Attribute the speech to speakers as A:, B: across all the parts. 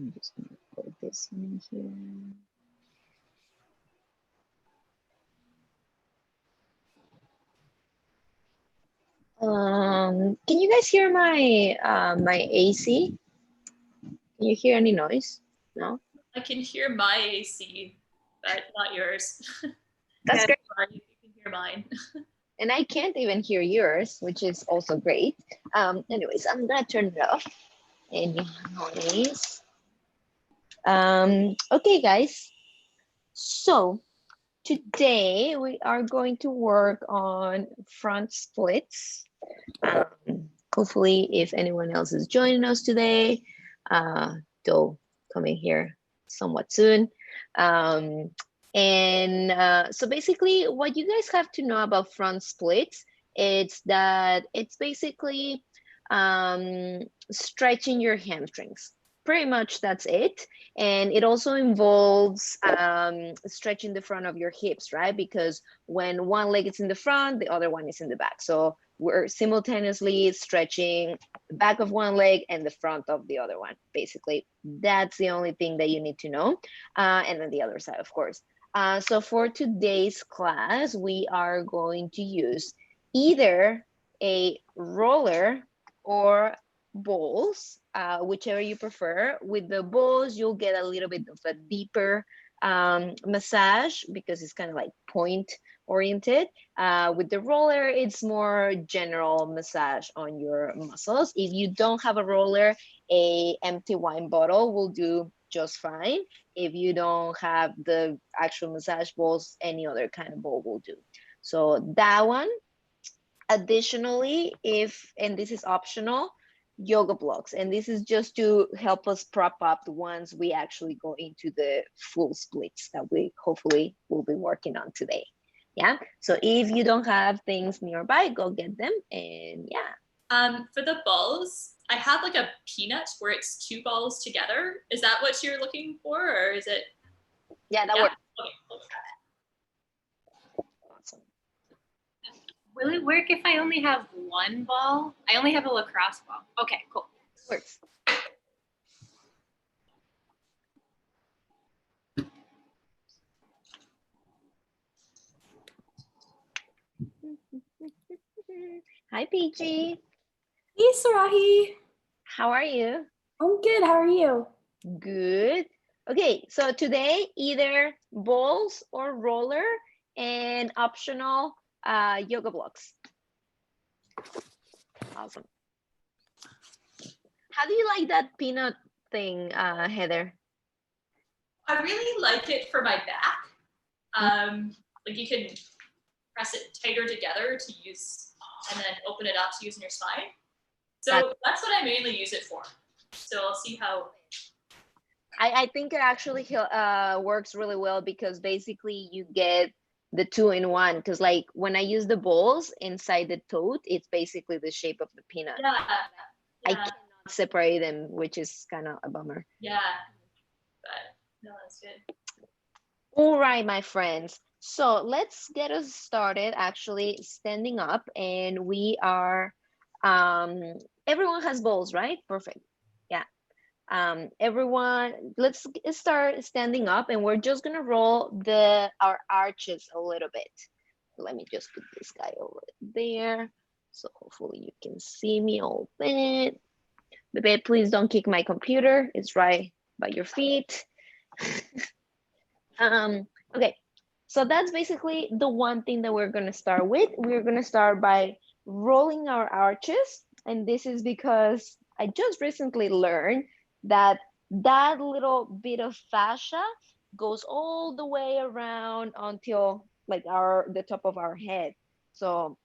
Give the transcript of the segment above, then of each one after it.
A: I'm just gonna put this one in here. Can you guys hear my my AC? Can you hear any noise? No?
B: I can hear my AC, but not yours.
A: That's great.
B: You can hear mine.
A: And I can't even hear yours, which is also great. Anyways, I'm gonna turn it off. Any noise. Okay, guys. So today we are going to work on front splits. Hopefully, if anyone else is joining us today, they'll come in here somewhat soon. So basically, what you guys have to know about front splits, it's that it's basically stretching your hamstrings. Pretty much that's it. And it also involves stretching the front of your hips, right? Because when one leg is in the front, the other one is in the back. So we're simultaneously stretching the back of one leg and the front of the other one. Basically, that's the only thing that you need to know. And then the other side, of course. So for today's class, we are going to use either a roller or balls, whichever you prefer. With the balls, you'll get a little bit of a deeper massage because it's kind of like point oriented. With the roller, it's more general massage on your muscles. If you don't have a roller, a empty wine bottle will do just fine. If you don't have the actual massage balls, any other kind of ball will do. So that one. Additionally, and this is optional, yoga blocks. And this is just to help us prop up once we actually go into the full splits that we hopefully will be working on today. Yeah, so if you don't have things nearby, go get them. And yeah.
B: For the balls, I have like a peanut where it's two balls together. Is that what you're looking for, or is it?
A: Yeah, that works.
B: Okay, let's try that.
A: Awesome.
C: Will it work if I only have one ball? I only have a lacrosse ball. Okay, cool.
A: Works. Hi, PG.
D: Hey, Sarahi.
A: How are you?
D: I'm good. How are you?
A: Good. Okay, so today either balls or roller and optional yoga blocks. Awesome. How do you like that peanut thing, Heather?
B: I really like it for my back. Like you can press it tighter together to use, and then open it up to use in your spine. So that's what I mainly use it for. So I'll see how.
A: I think it actually works really well because basically you get the two-in-one. Because like when I use the balls inside the tote, it's basically the shape of the peanut.
B: Yeah.
A: I cannot separate them, which is kind of a bummer.
B: Yeah, but no, that's good.
A: All right, my friends. So let's get us started actually standing up, and we are, everyone has balls, right? Perfect. Yeah. Everyone, let's start standing up, and we're just gonna roll our arches a little bit. Let me just put this guy over there. So hopefully you can see me all bit. Baby, please don't kick my computer. It's right by your feet. Okay, so that's basically the one thing that we're gonna start with. We're gonna start by rolling our arches. And this is because I just recently learned that that little bit of fascia goes all the way around until like the top of our head. So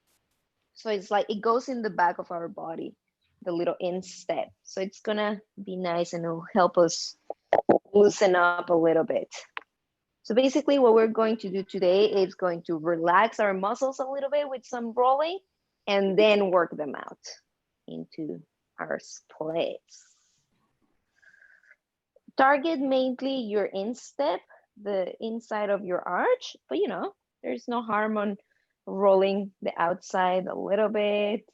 A: it's like it goes in the back of our body, the little instep. So it's gonna be nice and it'll help us loosen up a little bit. So basically what we're going to do today is going to relax our muscles a little bit with some rolling and then work them out into our splits. Target mainly your instep, the inside of your arch, but you know, there's no harm on rolling the outside a little bit.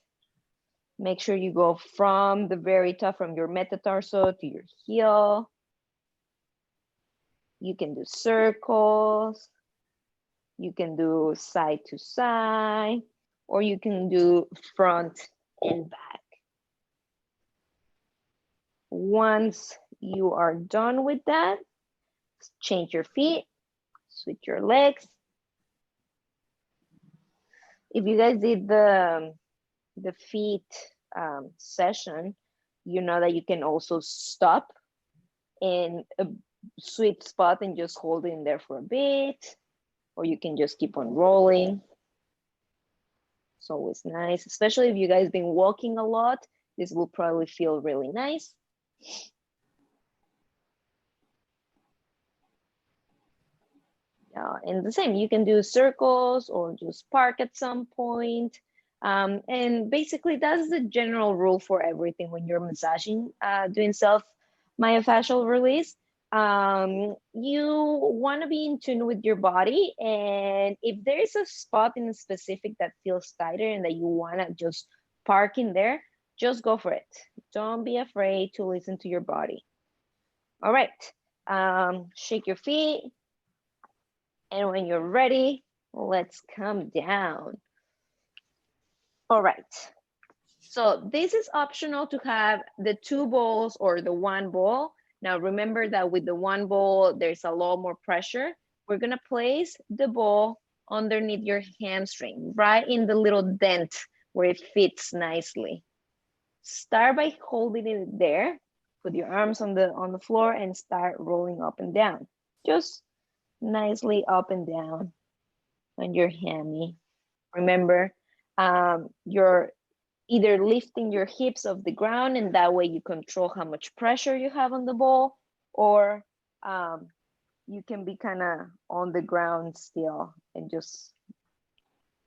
A: Make sure you go from the very top, from your metatarsal to your heel. You can do circles. You can do side to side, or you can do front and back. Once you are done with that, change your feet, switch your legs. If you guys did the feet session, you know that you can also stop in a sweet spot and just hold it in there for a bit, or you can just keep on rolling. It's always nice, especially if you guys been walking a lot. This will probably feel really nice. Yeah, and the same, you can do circles or just park at some point. And basically that's the general rule for everything when you're massaging, doing self-myofascial release. You want to be in tune with your body, and if there is a spot in specific that feels tighter and that you want to just park in there, just go for it. Don't be afraid to listen to your body. All right, shake your feet, and when you're ready, let's come down. All right, so this is optional to have the 2 balls or the 1 ball. Now remember that with the 1 ball, there's a lot more pressure. We're gonna place the ball underneath your hamstring, right in the little dent where it fits nicely. Start by holding it there. Put your arms on the floor and start rolling up and down. Just nicely up and down on your hammy. Remember, you're either lifting your hips off the ground, and that way you control how much pressure you have on the ball, or you can be kind of on the ground still and just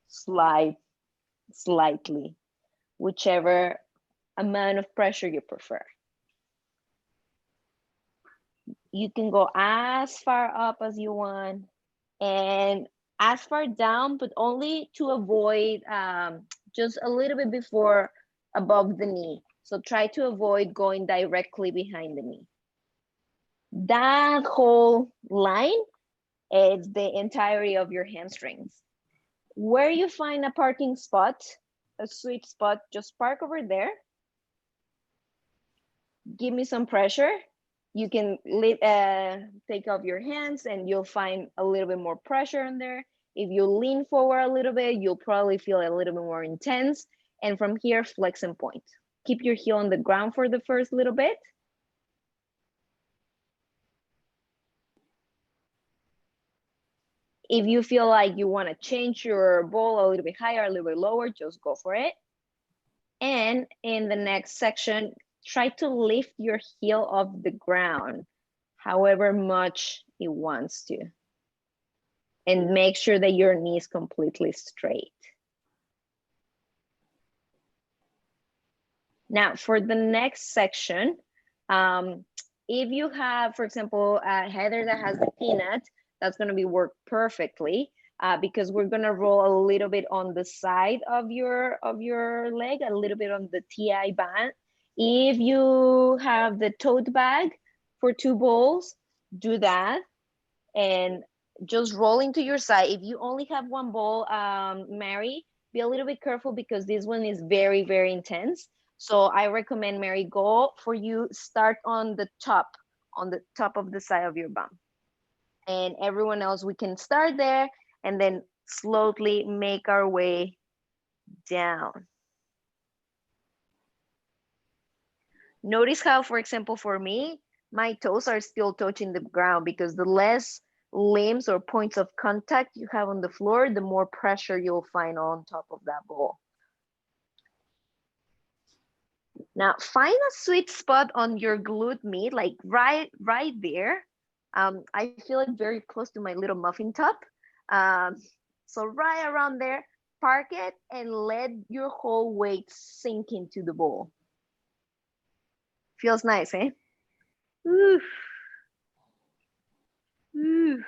A: slide slightly, whichever amount of pressure you prefer. You can go as far up as you want and as far down, but only to avoid just a little bit before above the knee. So try to avoid going directly behind the knee. That whole line is the entirety of your hamstrings. Where you find a parking spot, a sweet spot, just park over there. Give me some pressure. You can take off your hands and you'll find a little bit more pressure in there. If you lean forward a little bit, you'll probably feel a little bit more intense. And from here, flex and point. Keep your heel on the ground for the first little bit. If you feel like you want to change your ball a little bit higher, a little bit lower, just go for it. And in the next section, try to lift your heel off the ground, however much it wants to. And make sure that your knee is completely straight. Now, for the next section, if you have, for example, a header that has the peanut, that's going to be work perfectly because we're going to roll a little bit on the side of your leg, a little bit on the TI band. If you have the tote bag for 2 balls, do that and just roll into your side. If you only have 1 ball, Mary, be a little bit careful because this one is very, very intense. So I recommend, Mary, go for you, start on the top of the side of your bum. And everyone else, we can start there and then slowly make our way down. Notice how, for example, for me, my toes are still touching the ground because the less limbs or points of contact you have on the floor, the more pressure you'll find on top of that ball. Now, find a sweet spot on your glute med, like right there. I feel it very close to my little muffin top. So right around there, park it and let your whole weight sink into the ball. Feels nice, eh? Ooh. Ooh.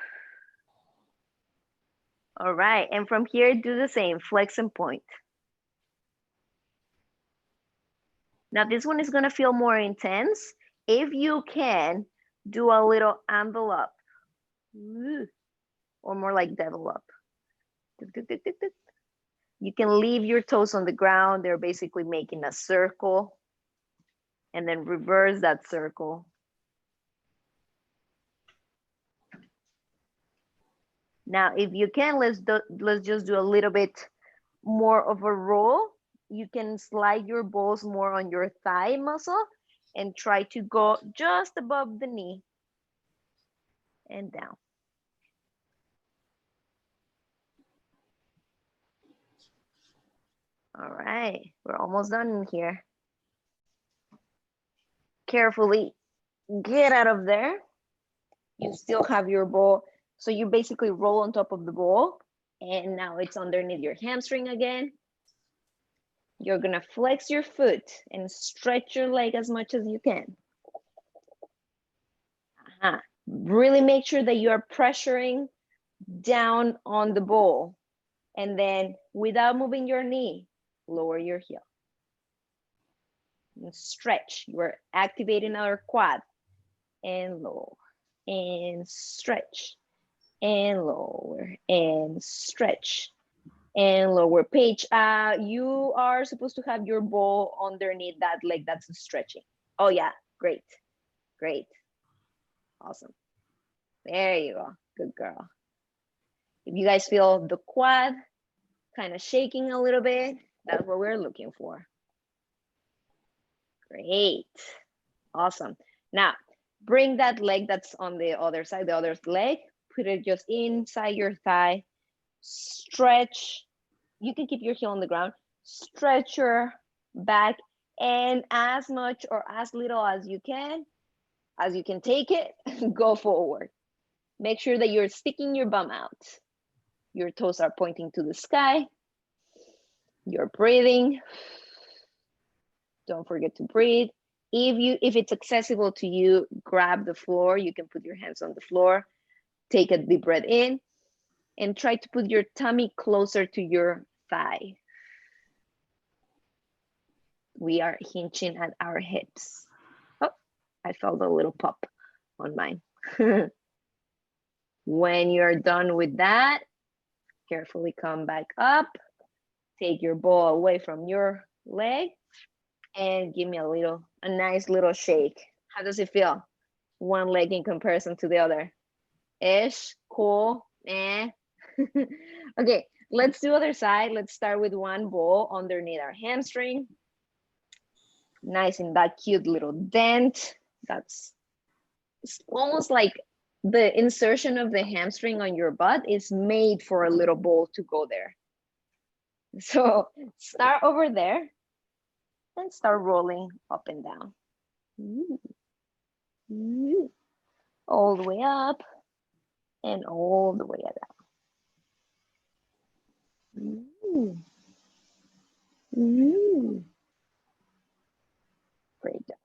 A: All right, and from here, do the same, flex and point. Now this one is gonna feel more intense. If you can, do a little envelope. Ooh. Or more like devil up. You can leave your toes on the ground. They're basically making a circle. And then reverse that circle. Now, if you can, let's just do a little bit more of a roll. You can slide your balls more on your thigh muscle and try to go just above the knee and down. All right, we're almost done in here. Carefully get out of there. You still have your ball. So you basically roll on top of the ball and now it's underneath your hamstring again. You're gonna flex your foot and stretch your leg as much as you can. Really make sure that you are pressuring down on the ball. And then without moving your knee, lower your heel. And stretch. You're activating our quad. And lower. And stretch. And lower. And stretch. And lower. Paige, you are supposed to have your ball underneath that leg that's stretching. Oh yeah, great. Great. Awesome. There you go. Good girl. If you guys feel the quad kind of shaking a little bit, that's what we're looking for. Great. Awesome. Now, bring that leg that's on the other side, the other leg, put it just inside your thigh, stretch. You can keep your heel on the ground, stretch your back, and as much or as little as you can take it, go forward. Make sure that you're sticking your bum out. Your toes are pointing to the sky. You're breathing. Don't forget to breathe. If it's accessible to you, grab the floor. You can put your hands on the floor. Take a deep breath in and try to put your tummy closer to your thigh. We are hinging at our hips. Oh, I felt a little pop on mine. When you're done with that, carefully come back up. Take your ball away from your leg and give me a nice little shake. How does it feel? One leg in comparison to the other. Ish, cool, eh. Okay, let's do other side. Let's start with one ball underneath our hamstring. Nice in that cute little dent. That's almost like the insertion of the hamstring on your butt is made for a little ball to go there. So start over there and start rolling up and down. All the way up and all the way down. Great job.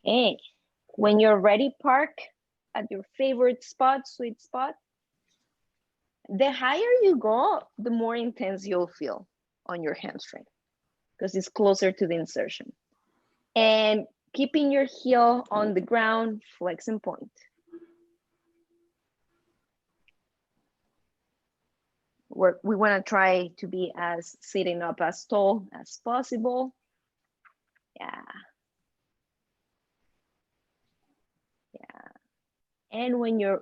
A: Okay, when you're ready, park at your favorite spot, sweet spot. The higher you go, the more intense you'll feel on your hamstring because it's closer to the insertion. And keeping your heel on the ground, flex and point. We want to try to be as sitting up as tall as possible. Yeah. And when if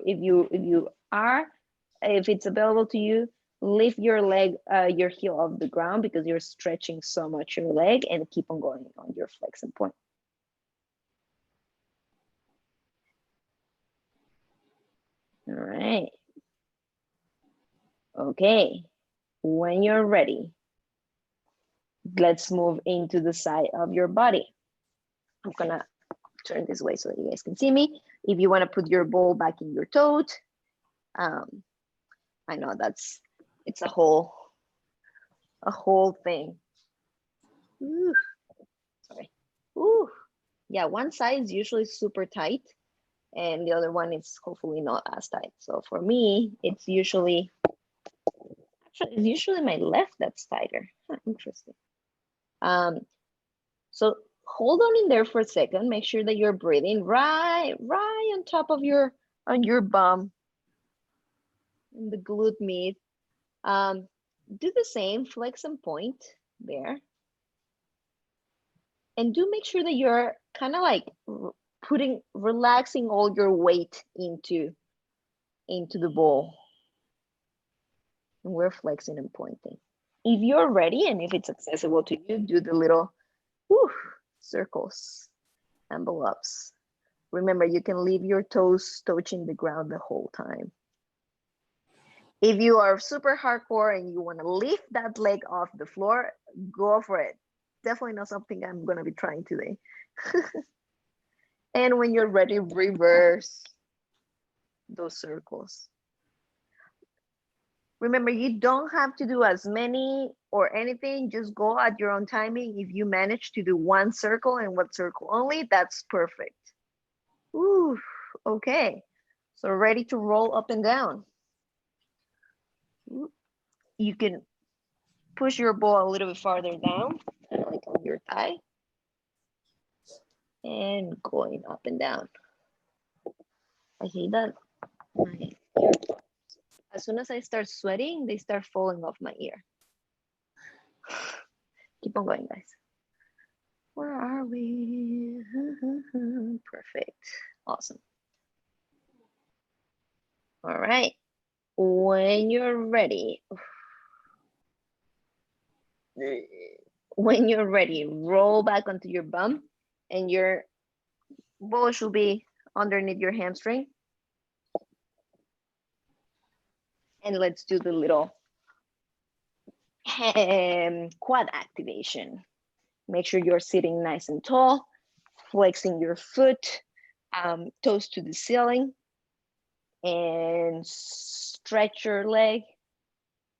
A: it's available to you, lift your leg, your heel off the ground because you're stretching so much your leg, and keep on going on your flex and point. All right. Okay, when you're ready, let's move into the side of your body. I'm gonna turn this way so that you guys can see me. If you want to put your ball back in your tote, I know it's a whole thing. Ooh, sorry. Ooh, yeah, one side is usually super tight and the other one is hopefully not as tight. So for me, it's usually my left that's tighter. Huh, interesting. So hold on in there for a second. Make sure that you're breathing right on top of your bum, in the glute med. Do the same, flex and point there. And do make sure that you're kind of like relaxing all your weight into the ball. And we're flexing and pointing. If you're ready and if it's accessible to you, do the little circles, envelopes. Remember, you can leave your toes touching the ground the whole time. If you are super hardcore and you want to lift that leg off the floor, go for it. Definitely not something I'm going to be trying today. And when you're ready, reverse those circles. Remember, you don't have to do as many or anything. Just go at your own timing. If you manage to do one circle and one circle only, that's perfect. Ooh, okay. So ready to roll up and down. You can push your ball a little bit farther down, kind of like on your thigh. And going up and down. I hate that. As soon as I start sweating, they start falling off my ear. Keep on going, guys. Where are we? Perfect. Awesome. All right. When you're ready, roll back onto your bum and your ball should be underneath your hamstring. And let's do the little quad activation. Make sure you're sitting nice and tall, flexing your foot, toes to the ceiling, and stretch your leg,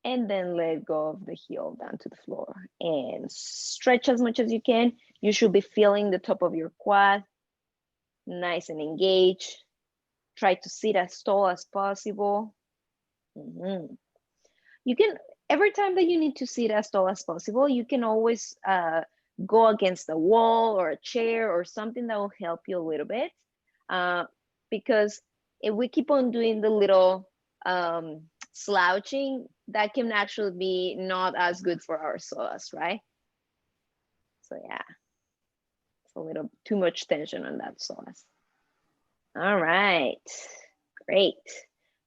A: and then let go of the heel down to the floor and stretch as much as you can. You should be feeling the top of your quad, nice and engaged. Try to sit as tall as possible. You can, every time that you need to sit as tall as possible, you can always go against a wall or a chair or something that will help you a little bit. Because if we keep on doing the little slouching, that can actually be not as good for our psoas, right? So yeah, it's a little too much tension on that psoas. All right, great.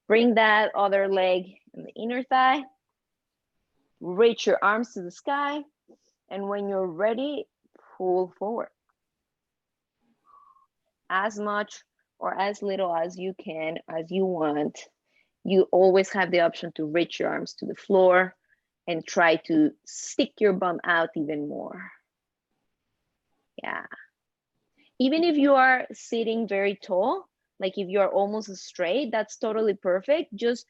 A: Bring that other leg in the inner thigh. Reach your arms to the sky. And when you're ready, pull forward. As much or as little as you can, as you want. You always have the option to reach your arms to the floor and try to stick your bum out even more. Yeah. Even if you are sitting very tall, like if you're almost straight, that's totally perfect. Just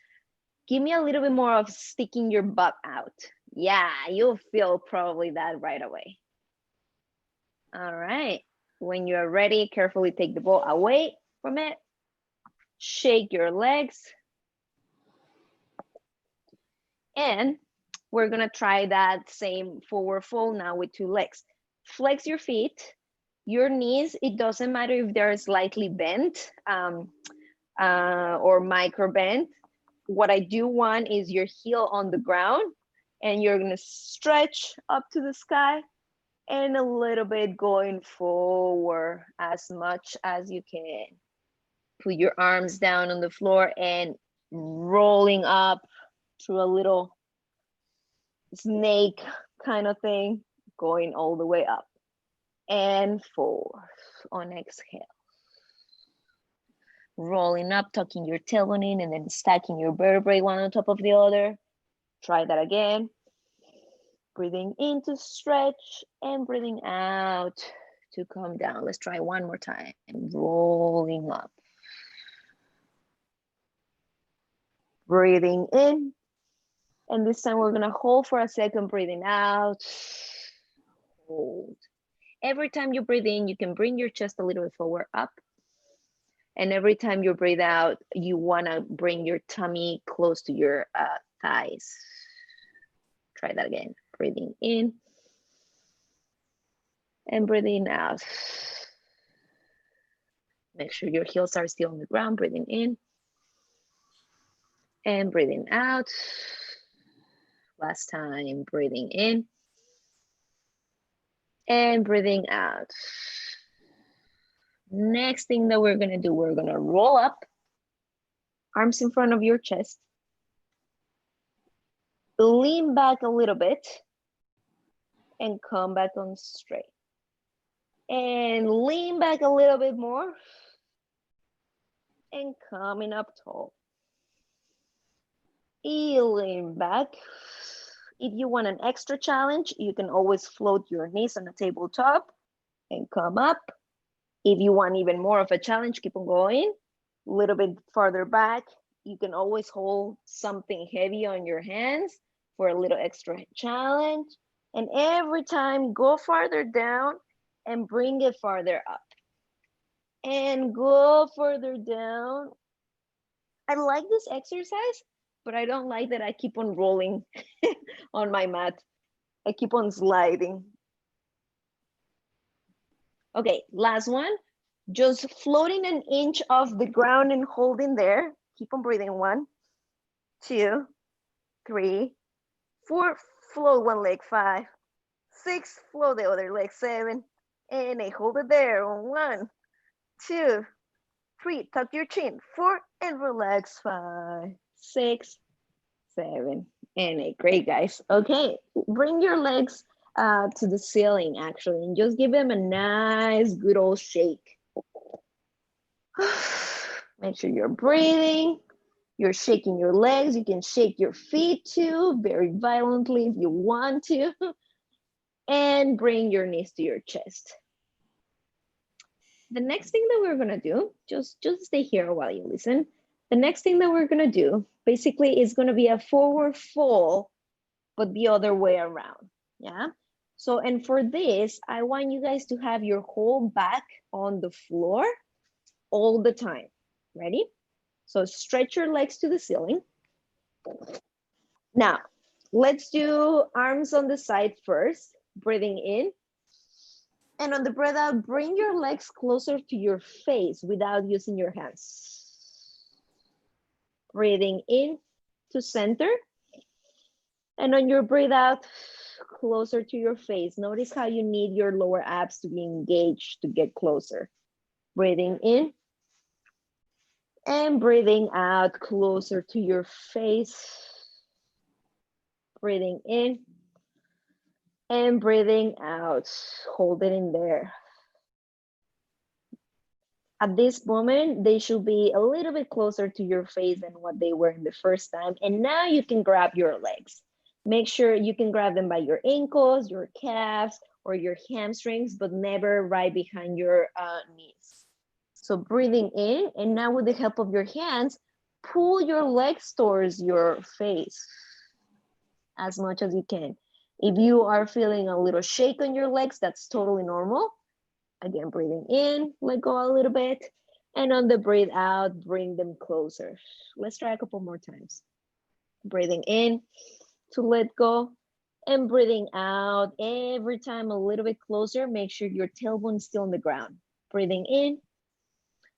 A: give me a little bit more of sticking your butt out. Yeah, you'll feel probably that right away. All right. When you're ready, carefully take the ball away from it. Shake your legs. And we're gonna try that same forward fold now with two legs. Flex your feet. Your knees, it doesn't matter if they're slightly bent or micro bent. What I do want is your heel on the ground and you're gonna stretch up to the sky and a little bit going forward as much as you can. Put your arms down on the floor and rolling up through a little snake kind of thing, going all the way up and forward on exhale. Rolling up, tucking your tailbone in and then stacking your vertebrae one on top of the other. Try that again. Breathing in to stretch and breathing out to come down. Let's try one more time. Rolling up. Breathing in. And this time we're gonna hold for a second, breathing out. Hold. Every time you breathe in, you can bring your chest a little bit forward, up. And every time you breathe out, you wanna bring your tummy close to your thighs. Try that again. Breathing in. And breathing out. Make sure your heels are still on the ground, breathing in. And breathing out. Last time, breathing in. And breathing out. Next thing that we're gonna do, we're gonna roll up, arms in front of your chest. Lean back a little bit and come back on straight. And lean back a little bit more and coming up tall. Lean back. If you want an extra challenge, you can always float your knees on the tabletop and come up. If you want even more of a challenge, keep on going. A little bit farther back. You can always hold something heavy on your hands for a little extra challenge. And every time, go farther down and bring it farther up. And go further down. I like this exercise, but I don't like that I keep on rolling on my mat. I keep on sliding. Okay, last one. Just floating an inch off the ground and holding there. Keep on breathing. 1, 2, 3, 4. Float one leg. 5, 6. Float the other leg. 7, and 8. Hold it there. 1, 2, 3. Tuck your chin. 4, and relax. 5, 6, 7, and 8. Great, guys. Okay, bring your legs to the ceiling actually, and just give them a nice, good old shake. Make sure you're breathing. You're shaking your legs. You can shake your feet too, very violently if you want to. And bring your knees to your chest. The next thing that we're gonna do, just stay here while you listen. The next thing that we're gonna do basically is gonna be a forward fold, but the other way around, yeah? So, and for this, I want you guys to have your whole back on the floor all the time. Ready? So stretch your legs to the ceiling. Now, let's do arms on the side first, breathing in. And on the breath out, bring your legs closer to your face without using your hands. Breathing in to center. And on your breath out, closer to your face. Notice how you need your lower abs to be engaged to get closer. Breathing in. And breathing out closer to your face. Breathing in. And breathing out. Hold it in there. At this moment, they should be a little bit closer to your face than what they were in the first time. And now you can grab your legs. Make sure you can grab them by your ankles, your calves, or your hamstrings, but never right behind your knees. So breathing in, and now with the help of your hands, pull your legs towards your face as much as you can. If you are feeling a little shake on your legs, that's totally normal. Again, breathing in, let go a little bit. And on the breathe out, bring them closer. Let's try a couple more times. Breathing in to let go, and breathing out every time a little bit closer. Make sure your tailbone is still on the ground. Breathing in.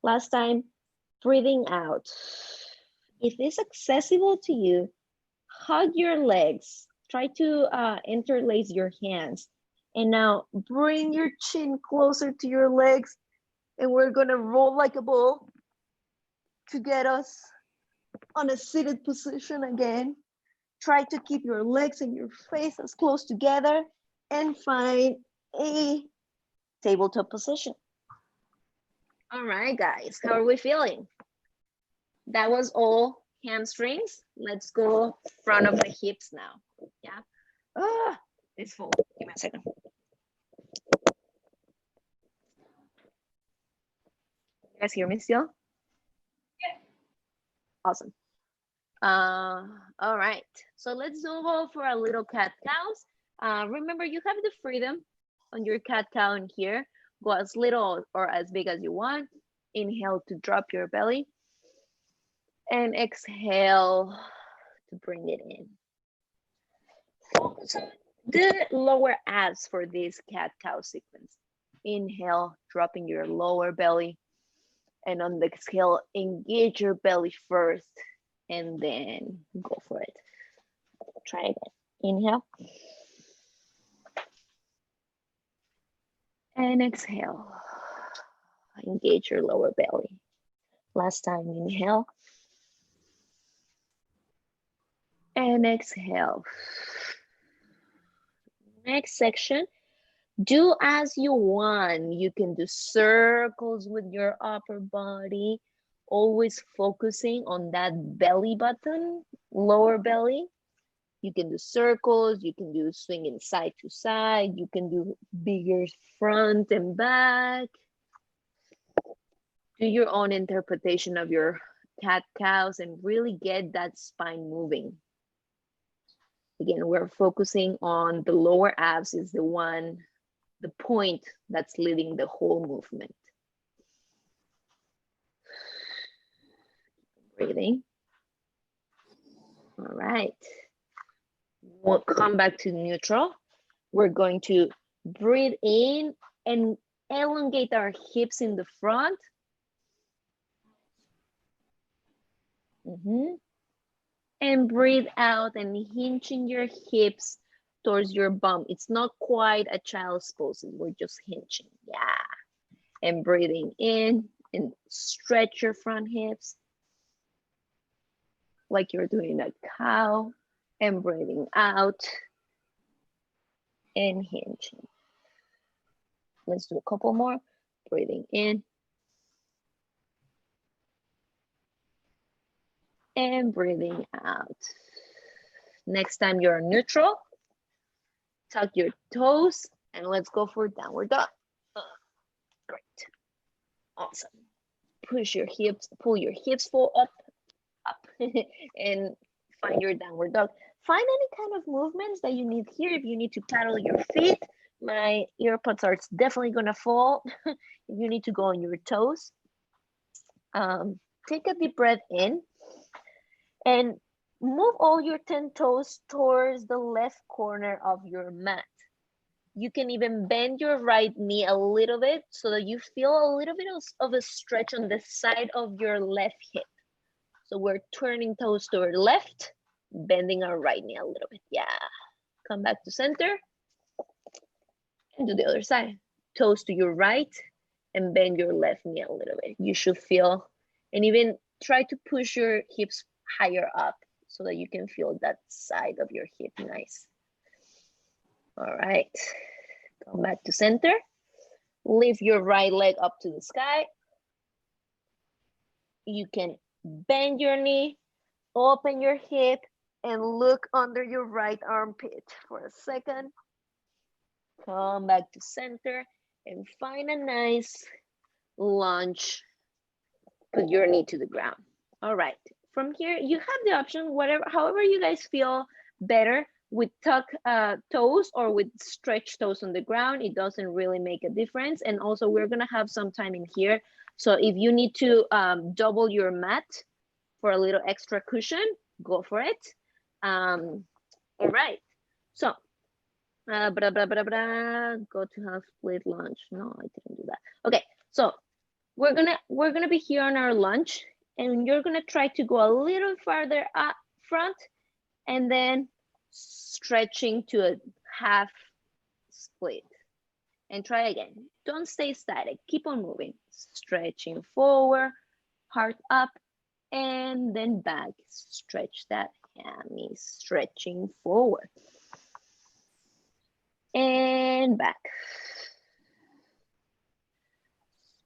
A: Last time, breathing out. If it's accessible to you, hug your legs. Try to interlace your hands. And now bring your chin closer to your legs, and we're gonna roll like a ball to get us on a seated position again. Try to keep your legs and your face as close together and find a tabletop position. All right, guys, how are we feeling? That was all hamstrings. Let's go front of the hips now, yeah? It's full, give me a second. You guys hear me still?
B: Yeah.
A: Awesome. All right, so let's go for a little cat-cows. Remember, you have the freedom on your cat-cow in here. Go as little or as big as you want. Inhale to drop your belly. And exhale to bring it in. Focus on the lower abs for this cat-cow sequence. Inhale, dropping your lower belly. And on the exhale, engage your belly first and then go for it. Try again. Inhale. And exhale. Engage your lower belly. Last time, inhale. And exhale. Next section, do as you want. You can do circles with your upper body, always focusing on that belly button, lower belly. You can do circles, you can do swinging side to side, you can do bigger front and back. Do your own interpretation of your cat-cows and really get that spine moving. Again, we're focusing on the lower abs is the point that's leading the whole movement. Breathing. All right. We'll come back to neutral. We're going to breathe in and elongate our hips in the front. And breathe out and hinging your hips towards your bum. It's not quite a child's pose, we're just hinging, yeah. And breathing in and stretch your front hips like you're doing a cow, and breathing out and hinging. Let's do a couple more. Breathing in and breathing out. Next time you're neutral, tuck your toes and let's go for downward dog. Great. Awesome. Push your hips, pull your hips full up, and find your downward dog. Find any kind of movements that you need here. If you need to paddle your feet, my earpods are definitely gonna fall. If you need to go on your toes, take a deep breath in and move all your 10 toes towards the left corner of your mat. You can even bend your right knee a little bit so that you feel a little bit of a stretch on the side of your left hip. So we're turning toes toward left, bending our right knee a little bit. Yeah. Come back to center and do the other side. Toes to your right and bend your left knee a little bit. You should feel, and even try to push your hips higher up so that you can feel that side of your hip nice. All right, come back to center. Lift your right leg up to the sky. You can bend your knee, open your hip, and look under your right armpit for a second. Come back to center and find a nice lunge. Put your knee to the ground. All right, from here, you have the option, however you guys feel better, with tuck toes or with stretched toes on the ground. It doesn't really make a difference. And also we're gonna have some time in here. So if you need to double your mat for a little extra cushion, go for it. All right, so go to half split lunge. No, I didn't do that. Okay, so we're gonna be here on our lunge, and you're gonna try to go a little farther up front and then stretching to a half split. And try again. Don't stay static, keep on moving. Stretching forward, heart up, and then back. Stretch that hammy, stretching forward. And back.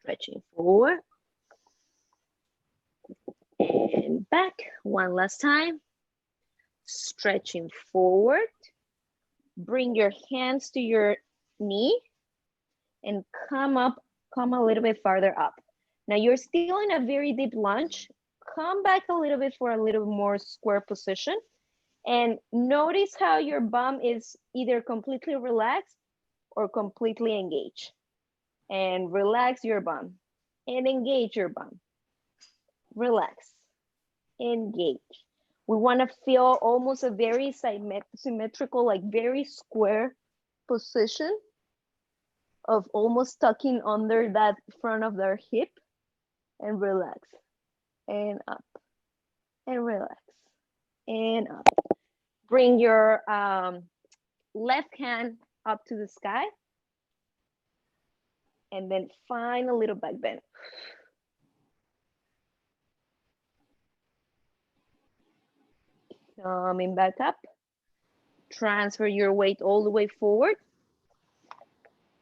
A: Stretching forward. And back, one last time. Stretching forward. Bring your hands to your knee and come a little bit farther up. Now you're still in a very deep lunge. Come back a little bit for a little more square position. And notice how your bum is either completely relaxed or completely engaged. And relax your bum and engage your bum. Relax, engage. We want to feel almost a very symmetrical, like very square position of almost tucking under that front of their hip, and relax and up and relax and up. Bring your left hand up to the sky and then find a little back bend. Coming back up. Transfer your weight all the way forward.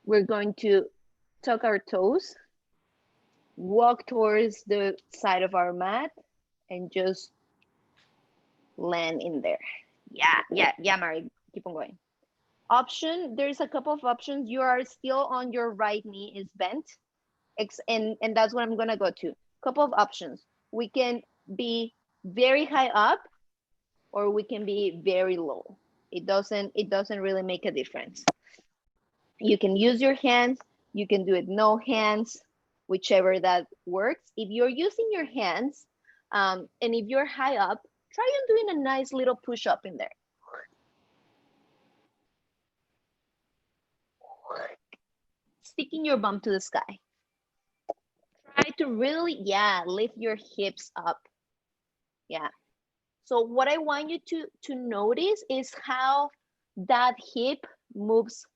A: We're going to tuck our toes, walk towards the side of our mat, and just land in there. Yeah, Mari, keep on going. There's a couple of options. You are still on your right knee is bent, and that's what I'm gonna go to. Couple of options. We can be very high up, or we can be very low. It doesn't really make a difference. You can use your hands, you can do it no hands, whichever that works. If you're using your hands, and if you're high up, try on doing a nice little push up in there. Sticking your bum to the sky. Try to really, lift your hips up. Yeah. So what I want you to notice is how that hip moves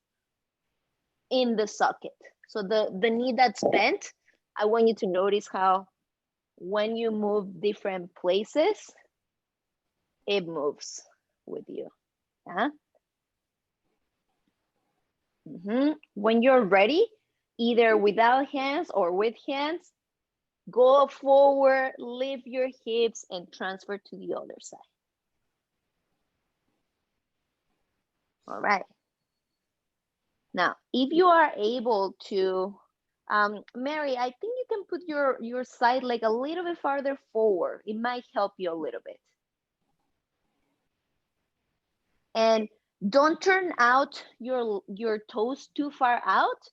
A: in the socket. So the knee that's bent, I want you to notice how when you move different places, it moves with you. When you're ready, either without hands or with hands, go forward, lift your hips, and transfer to the other side. All right. Now, if you are able to, Mary, I think you can put your side leg a little bit farther forward. It might help you a little bit. And don't turn out your toes too far out.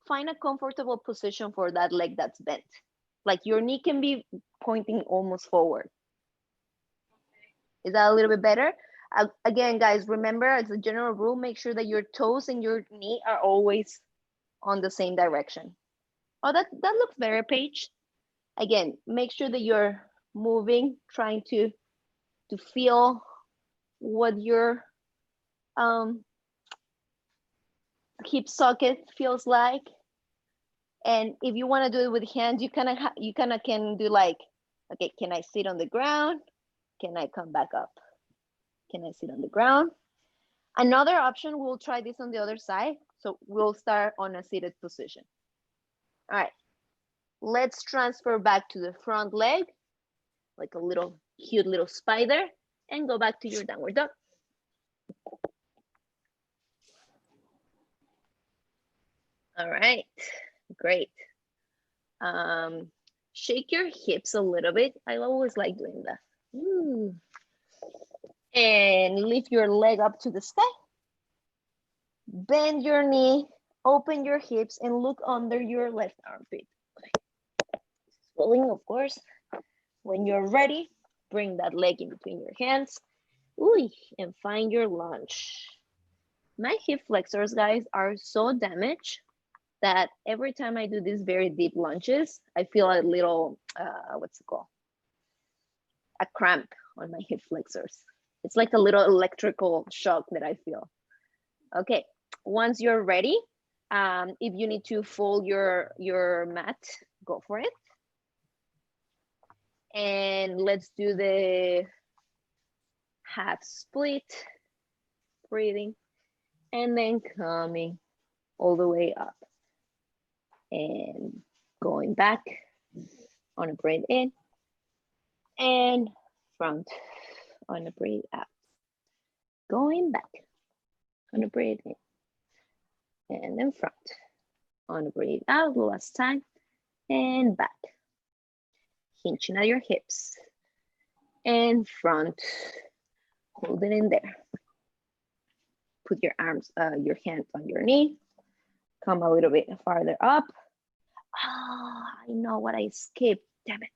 A: Find a comfortable position for that leg that's bent. Like your knee can be pointing almost forward. Is that a little bit better? Again, guys, remember, as a general rule, make sure that your toes and your knee are always on the same direction. Oh, that looks better, Paige. Again, make sure that you're moving, trying to feel what your hip socket feels like. And if you want to do it with hands, you kind of can do like, okay, can I sit on the ground? Can I come back up? Can I sit on the ground? Another option, we'll try this on the other side. So we'll start on a seated position. All right, let's transfer back to the front leg, like a little cute little spider, and go back to your downward dog. All right, great. Shake your hips a little bit. I always like doing that. Ooh. And lift your leg up to the sky. Bend your knee, open your hips, and look under your left armpit. Swelling, of course. When you're ready, bring that leg in between your hands. Ooh, and find your lunge. My hip flexors, guys, are so damaged that every time I do these very deep lunges, I feel a little, what's it called? A cramp on my hip flexors. It's like a little electrical shock that I feel. Okay, once you're ready, if you need to fold your mat, go for it. And let's do the half split, breathing, and then coming all the way up. And going back on a breathe in, and front on a breathe out. Going back on a breathe in, and then front on a breathe out, last time, and back. Hinching at your hips, and front, hold it in there. Put your arms, your hands on your knee. Come a little bit farther up. Oh, I know what I skipped, damn it.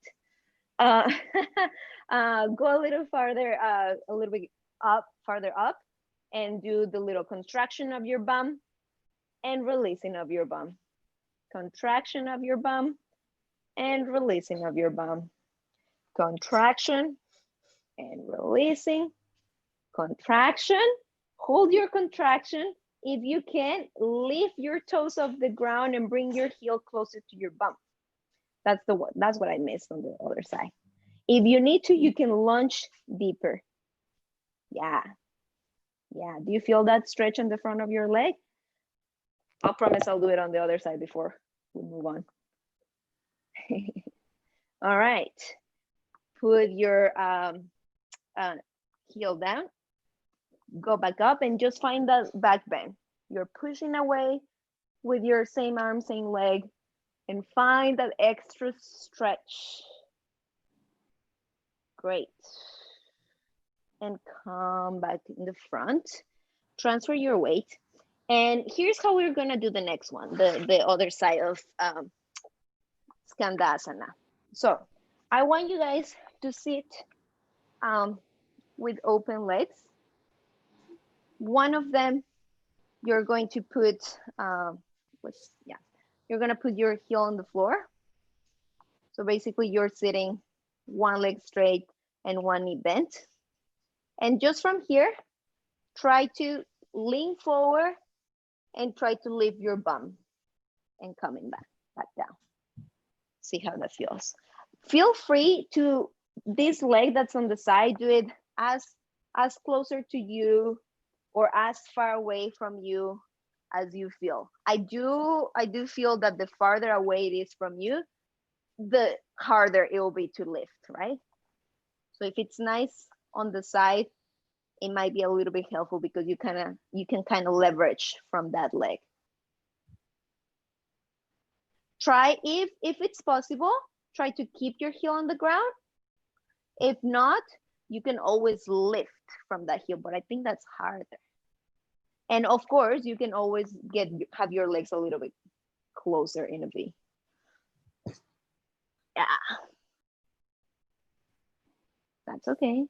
A: Uh, go a little farther, a little bit up, farther up, and do the little contraction of your bum and releasing of your bum. Contraction of your bum and releasing of your bum. Contraction and releasing. Contraction. Hold your contraction. If you can, lift your toes off the ground and bring your heel closer to your bum. That's what I missed on the other side. If you need to, you can lunge deeper. Yeah. Yeah. Do you feel that stretch on the front of your leg? I promise I'll do it on the other side before we move on. All right. Put your heel down. Go back up and just find that back bend. You're pushing away with your same arm, same leg, and find that extra stretch. Great. And come back in the front. Transfer your weight. And here's how we're gonna do the next one, the other side of Skandasana. So I want you guys to sit with open legs. One of them, you're going to put, you're gonna put your heel on the floor. So basically you're sitting one leg straight and one knee bent. And just from here, try to lean forward and try to lift your bum and coming back down. See how that feels. Feel free to, this leg that's on the side, do it as closer to you or as far away from you as you feel. I do feel that the farther away it is from you, the harder it will be to lift, right? So if it's nice on the side, it might be a little bit helpful because you can kind of leverage from that leg. Try, if it's possible, try to keep your heel on the ground. If not, you can always lift from that heel, but I think that's harder. And of course, you can always have your legs a little bit closer in a V. Yeah. That's okay.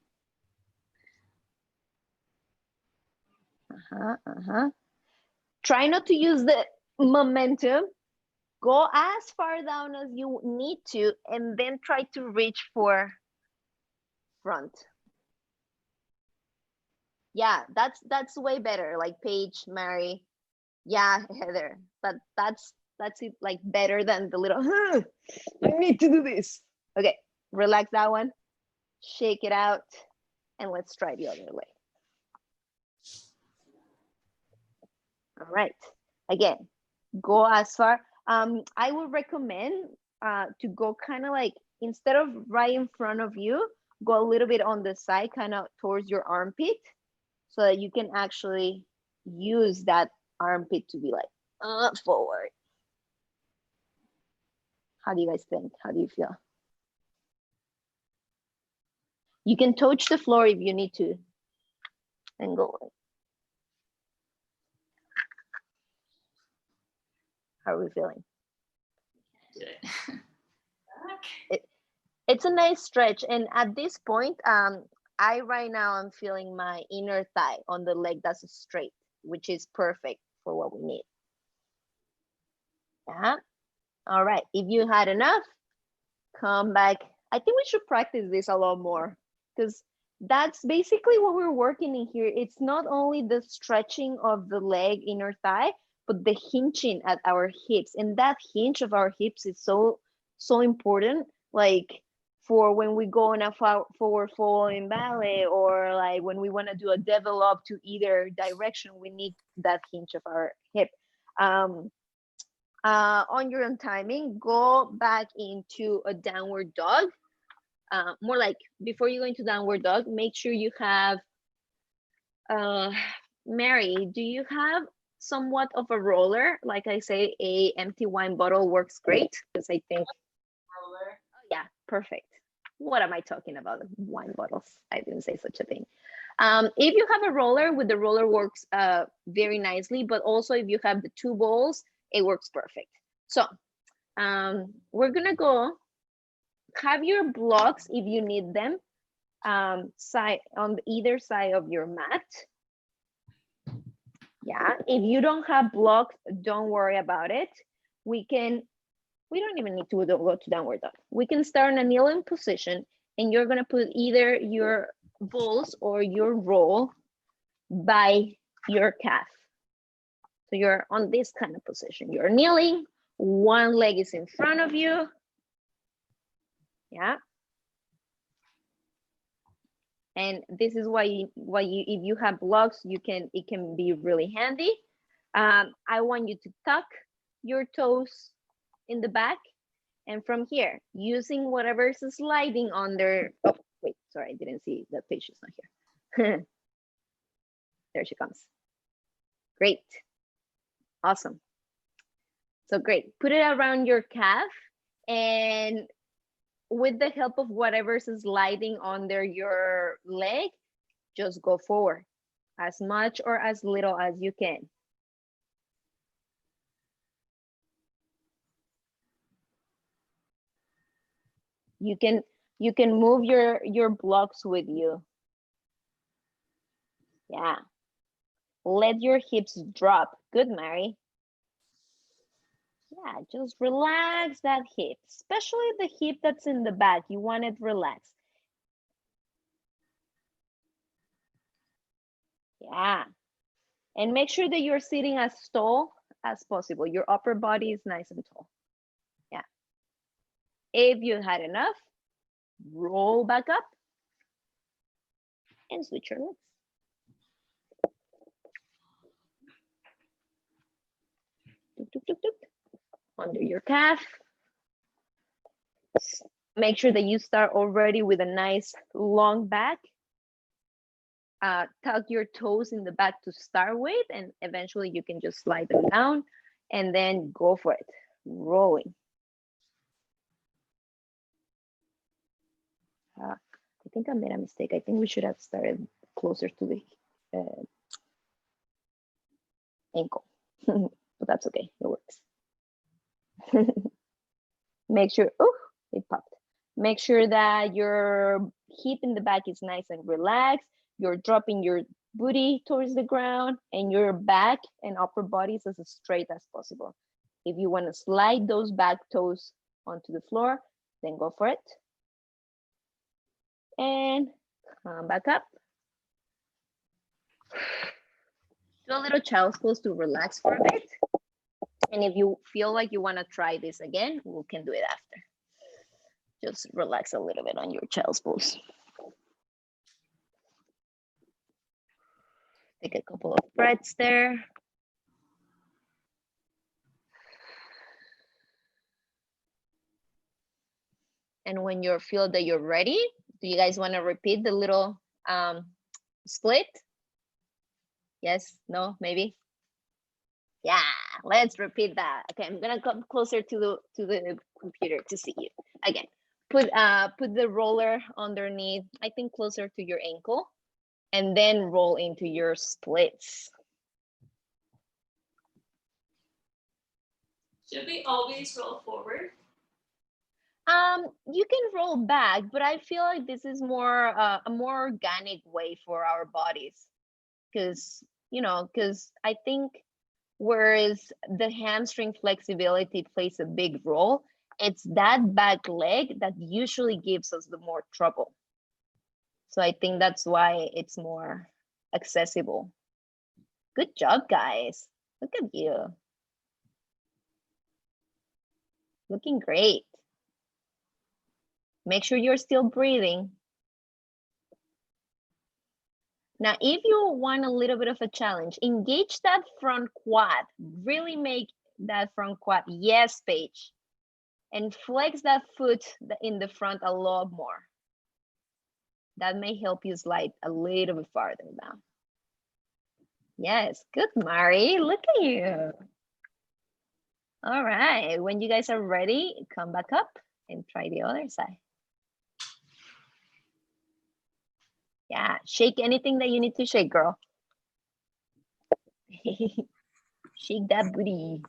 A: Try not to use the momentum. Go as far down as you need to, and then try to reach for front. Yeah, that's way better. Like Paige, Mary, yeah, Heather. But that's it. Like better than the little. I need to do this. Okay, relax that one. Shake it out, and let's try the other way. All right. Again, go as far. I would recommend to go kind of like, instead of right in front of you, go a little bit on the side, kind of towards your armpit, so that you can actually use that armpit to be like forward. How do you guys think? How do you feel? You can touch the floor if you need to, and go. How are we feeling? It's a nice stretch, and at this point, I right now I'm feeling my inner thigh on the leg that's straight, which is perfect for what we need. Yeah. All right. If you had enough, come back. I think we should practice this a lot more, because that's basically what we're working in here. It's not only the stretching of the leg, inner thigh, but the hinging at our hips. And that hinge of our hips is so important. Like for when we go in a forward fold in ballet, or like when we want to do a develop to either direction, we need that hinge of our hip. On your own timing, go back into a downward dog. More like, before you go into downward dog, make sure you have, Mary, do you have somewhat of a roller? Like I say, a empty wine bottle works great, because I think roller. Oh, yeah, perfect. What am I talking about? Wine bottles. I didn't say such a thing. If you have a roller, with the roller works very nicely, but also if you have the two balls, it works perfect. So we're gonna go have your blocks if you need them side on either side of your mat. Yeah, if you don't have blocks, don't worry about it. We don't even need to go to downward dog. We can start in a kneeling position and you're gonna put either your balls or your roll by your calf. So you're on this kind of position. You're kneeling, one leg is in front of you. Yeah. And this is why if you have blocks, it can be really handy. I want you to tuck your toes in the back, and from here, using whatever is sliding under. Oh, wait, sorry, I didn't see the page is not here. There she comes. Great, awesome. So great, put it around your calf, and with the help of whatever's sliding under your leg, just go forward as much or as little as you can. You can move your blocks with you. Yeah. Let your hips drop. Good, Mary. Yeah, just relax that hip, especially the hip that's in the back. You want it relaxed. Yeah. And make sure that you're sitting as tall as possible. Your upper body is nice and tall. Yeah. If you had enough, roll back up and switch your legs. Tuk, tuk, tuk, tuk. Under your calf. Make sure that you start already with a nice long back. Tuck your toes in the back to start with, and eventually you can just slide them down and then go for it, rolling. I think I made a mistake. I think we should have started closer to the ankle, but that's okay, it works. Make sure, oh, it popped. Make sure that your hip in the back is nice and relaxed. You're dropping your booty towards the ground and your back and upper body is as straight as possible. If you want to slide those back toes onto the floor, then go for it. And come back up. Do a little child's pose to relax for a bit. And if you feel like you want to try this again, we can do it after. Just relax a little bit on your child's pose. Take a couple of breaths there. And when you feel that you're ready, do you guys want to repeat the little split? Yes, no, maybe? Yeah, let's repeat that. Okay, I'm gonna come closer to the computer to see you. Again, put the roller underneath, I think closer to your ankle, and then roll into your splits.
B: Should we always roll forward?
A: You can roll back, but I feel like this is more a more organic way for our bodies, because I think whereas the hamstring flexibility plays a big role, it's that back leg that usually gives us the more trouble. So I think that's why it's more accessible. Good job, guys. Look at you. Looking great. Make sure you're still breathing. Now, if you want a little bit of a challenge, engage that front quad. Really make that front quad. Yes, Paige. And flex that foot in the front a lot more. That may help you slide a little bit farther down. Yes, good, Mari. Look at you. All right, when you guys are ready, come back up and try the other side. Yeah, shake anything that you need to shake, girl. Shake that booty.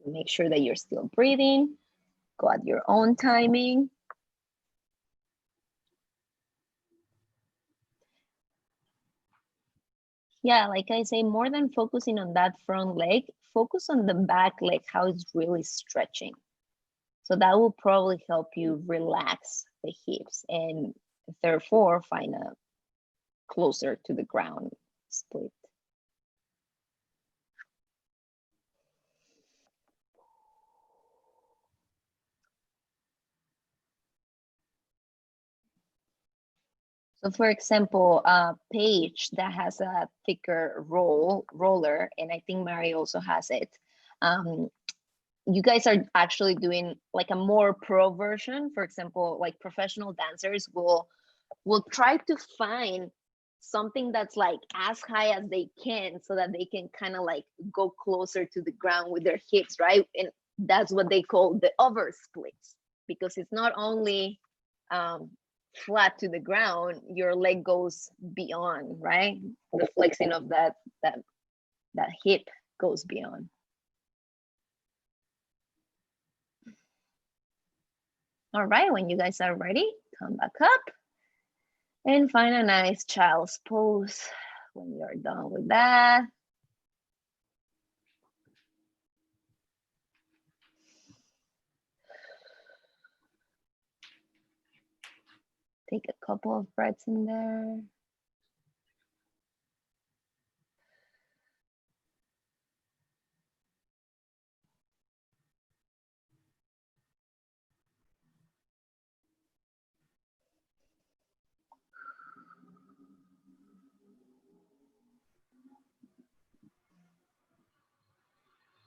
A: Make sure that you're still breathing. Go at your own timing. Yeah, like I say, more than focusing on that front leg, focus on the back leg, how it's really stretching. So that will probably help you relax the hips and therefore find a closer to the ground split. So for example, a page that has a thicker roller, and I think Mary also has it. You guys are actually doing like a more pro version. For example, like professional dancers will try to find something that's like as high as they can so that they can kind of like go closer to the ground with their hips, right? And that's what they call the over splits, because it's not only flat to the ground, your leg goes beyond, right? The flexing of that hip goes beyond. All right, when you guys are ready, come back up and find a nice child's pose. When you're done with that, take a couple of breaths in there.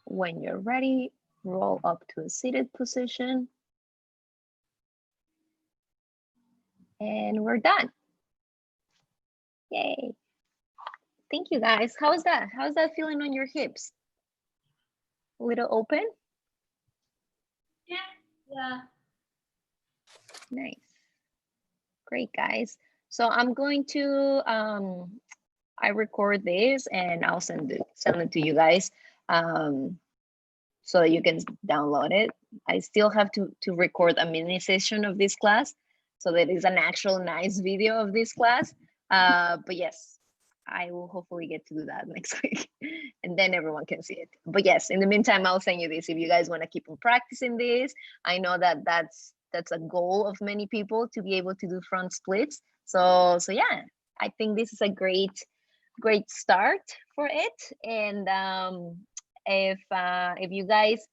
A: When you're ready, roll up to a seated position. And we're done. Yay. Thank you guys. How is that? How's that feeling on your hips? A little open?
B: Yeah.
A: Nice. Great, guys. So I'm going to, I record this and I'll send it to you guys so that you can download it. I still have to record a mini session of this class so that it's an actual nice video of this class. But yes, I will hopefully get to do that next week and then everyone can see it. But yes, in the meantime, I'll send you this if you guys want to keep on practicing this. I know that that's a goal of many people, to be able to do front splits. So yeah, I think this is a great start for it. And if you guys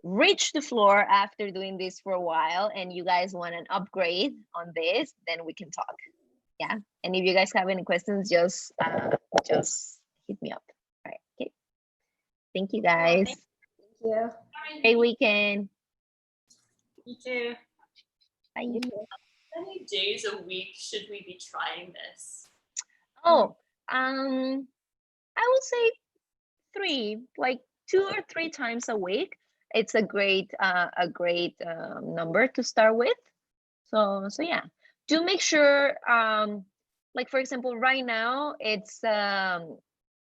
A: reach the floor after doing this for a while and you guys want an upgrade on this, then we can talk. Yeah, and if you guys have any questions, just hit me up. All right, okay. Thank you guys.
D: Thank you.
A: Great weekend.
B: You too.
A: Bye.
B: How many days a week should we be trying this?
A: Oh, I would say 3, like 2 or 3 times a week. It's a great number to start with. So yeah, do make sure, like for example, right now it's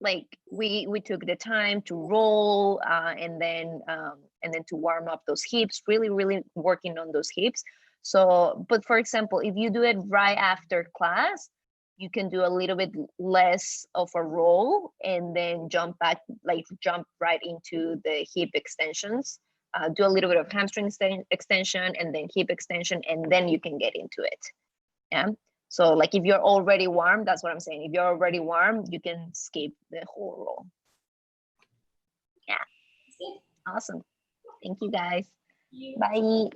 A: like we took the time to roll and then to warm up those hips, really working on those hips. So, but for example, if you do it right after class, you can do a little bit less of a roll and then jump right into the hip extensions. Do a little bit of hamstring extension and then hip extension, and then you can get into it. Yeah. So like if you're already warm, that's what I'm saying. If you're already warm, you can skip the whole roll. Yeah. Awesome. Thank you guys. Bye.